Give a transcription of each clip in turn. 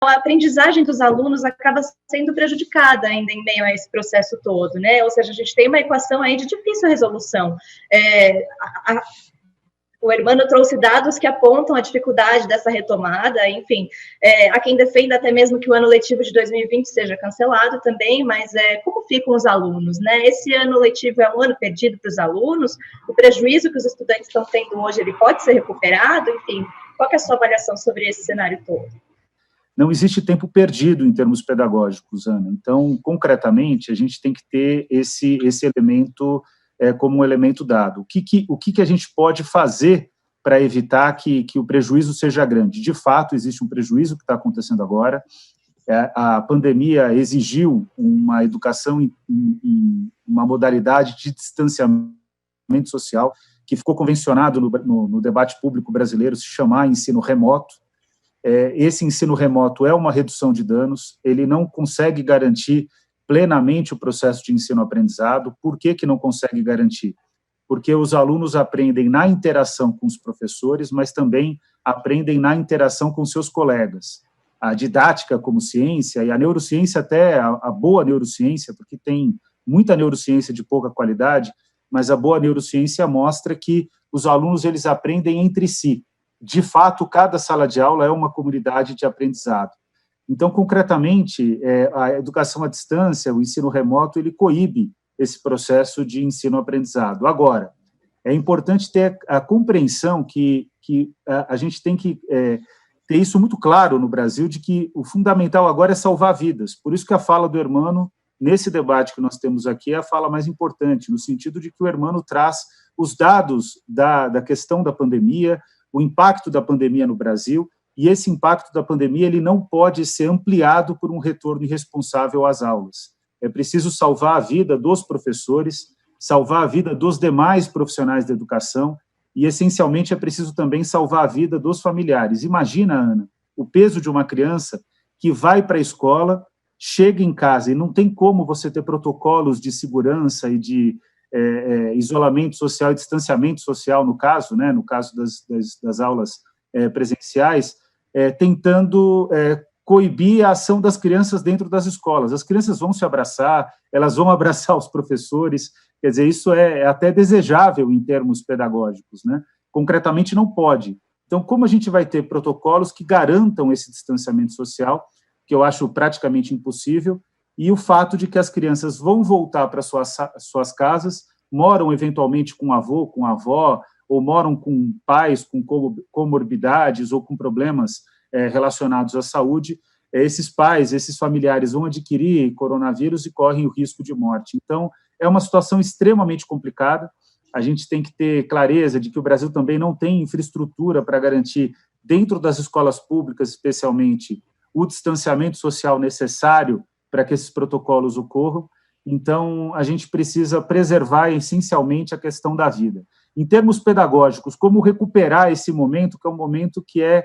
a aprendizagem dos alunos acaba sendo prejudicada ainda em meio a esse processo todo, né? Ou seja, a gente tem uma equação aí de difícil resolução. O Hermano trouxe dados que apontam a dificuldade dessa retomada, enfim, há quem defenda até mesmo que o ano letivo de 2020 seja cancelado também, mas como ficam os alunos, né? Esse ano letivo é um ano perdido para os alunos, o prejuízo que os estudantes estão tendo hoje, ele pode ser recuperado, enfim, qual que é a sua avaliação sobre esse cenário todo? Não existe tempo perdido em termos pedagógicos, Ana. Então, concretamente, a gente tem que ter esse elemento como um elemento dado. O que a gente pode fazer para evitar que o prejuízo seja grande? De fato, existe um prejuízo que está acontecendo agora. A pandemia exigiu uma educação em uma modalidade de distanciamento social, que ficou convencionado no debate público brasileiro se chamar ensino remoto. Esse ensino remoto é uma redução de danos, ele não consegue garantir plenamente o processo de ensino-aprendizado. Por que não consegue garantir? Porque os alunos aprendem na interação com os professores, mas também aprendem na interação com seus colegas. A didática como ciência, e a neurociência até, a boa neurociência, porque tem muita neurociência de pouca qualidade, mas a boa neurociência mostra que os alunos eles aprendem entre si. De fato, cada sala de aula é uma comunidade de aprendizado. Então, concretamente, a educação à distância, o ensino remoto, ele coíbe esse processo de ensino-aprendizado. Agora, é importante ter a compreensão que a gente tem que ter isso muito claro no Brasil, de que o fundamental agora é salvar vidas. Por isso que a fala do Hermano, nesse debate que nós temos aqui, é a fala mais importante, no sentido de que o Hermano traz os dados da questão da pandemia, o impacto da pandemia no Brasil, e esse impacto da pandemia ele não pode ser ampliado por um retorno irresponsável às aulas. É preciso salvar a vida dos professores, salvar a vida dos demais profissionais da educação e, essencialmente, é preciso também salvar a vida dos familiares. Imagina, Ana, o peso de uma criança que vai para a escola, chega em casa e não tem como você ter protocolos de segurança e de isolamento social e distanciamento social, no caso das aulas presenciais, tentando coibir a ação das crianças dentro das escolas. As crianças vão se abraçar, elas vão abraçar os professores, quer dizer, isso é até desejável em termos pedagógicos, né? Concretamente não pode. Então, como a gente vai ter protocolos que garantam esse distanciamento social, que eu acho praticamente impossível, e o fato de que as crianças vão voltar para suas casas, moram eventualmente com avô, com avó, ou moram com pais com comorbidades ou com problemas relacionados à saúde, esses pais, esses familiares vão adquirir coronavírus e correm o risco de morte. Então, é uma situação extremamente complicada. A gente tem que ter clareza de que o Brasil também não tem infraestrutura para garantir, dentro das escolas públicas especialmente, o distanciamento social necessário para que esses protocolos ocorram. Então, a gente precisa preservar essencialmente a questão da vida. Em termos pedagógicos, como recuperar esse momento, que é um momento que é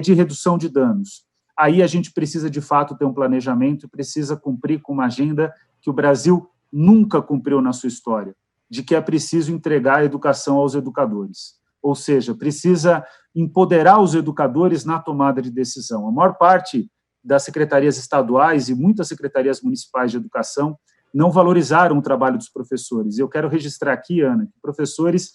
de redução de danos? Aí a gente precisa, de fato, ter um planejamento e precisa cumprir com uma agenda que o Brasil nunca cumpriu na sua história, de que é preciso entregar a educação aos educadores. Ou seja, precisa empoderar os educadores na tomada de decisão. A maior parte das secretarias estaduais e muitas secretarias municipais de educação não valorizaram o trabalho dos professores. Eu quero registrar aqui, Ana, que professoras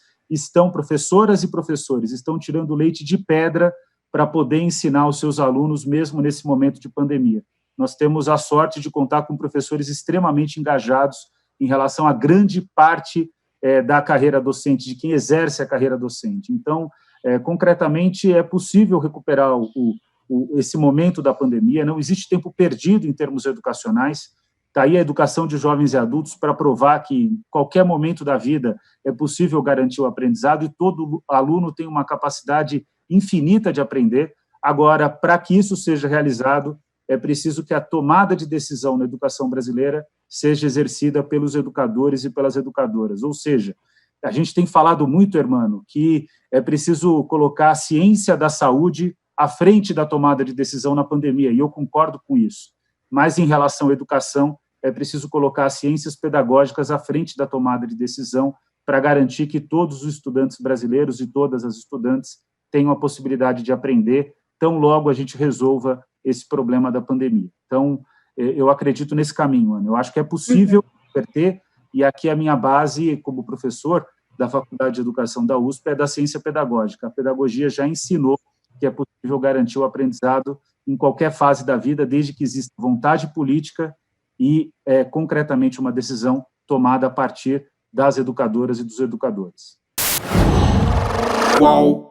e professores estão tirando leite de pedra para poder ensinar os seus alunos, mesmo nesse momento de pandemia. Nós temos a sorte de contar com professores extremamente engajados em relação à grande parte da carreira docente, de quem exerce a carreira docente. Então, concretamente, é possível recuperar esse momento da pandemia, não existe tempo perdido em termos educacionais. Está aí a educação de jovens e adultos para provar que, em qualquer momento da vida, é possível garantir o aprendizado e todo aluno tem uma capacidade infinita de aprender. Agora, para que isso seja realizado, é preciso que a tomada de decisão na educação brasileira seja exercida pelos educadores e pelas educadoras. Ou seja, a gente tem falado muito, Hermano, que é preciso colocar a ciência da saúde à frente da tomada de decisão na pandemia, e eu concordo com isso. Mas, em relação à educação, é preciso colocar as ciências pedagógicas à frente da tomada de decisão para garantir que todos os estudantes brasileiros e todas as estudantes tenham a possibilidade de aprender, tão logo a gente resolva esse problema da pandemia. Então, eu acredito nesse caminho, Ana. Eu acho que é possível converter, e aqui a minha base como professor da Faculdade de Educação da USP é da ciência pedagógica. A pedagogia já ensinou que é possível garantir o aprendizado em qualquer fase da vida, desde que exista vontade política e, concretamente, uma decisão tomada a partir das educadoras e dos educadores. Qual